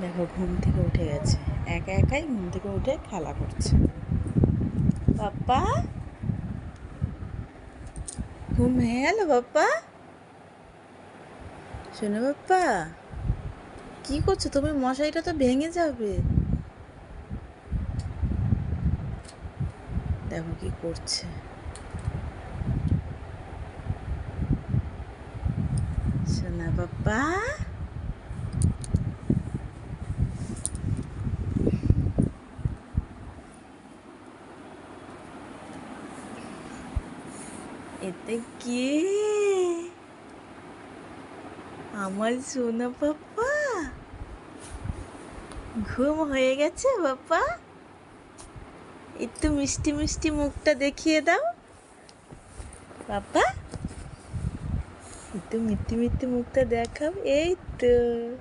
দেখো ঘুম থেকে উঠে গেছে, একা একাই ঘুম থেকে উঠে খেলা করছে। পাপ্পা, ঘুম ভেঙে গেল পাপ্পা? শোনো পাপ্পা, কি করছো তুমি? মশারিটা তো ভেঙে যাবে। দেখো কি করছে। শোনা পাপ্পা, এতে কি আমার সোনা পাপ্পা? ঘুম হয়ে গেছে পাপ্পা? একটু মিষ্টি মিষ্টি মুখটা দেখিয়ে দাও পাপ্পা, একটু মিষ্টি মিষ্টি মুখটা দেখাও। এই তো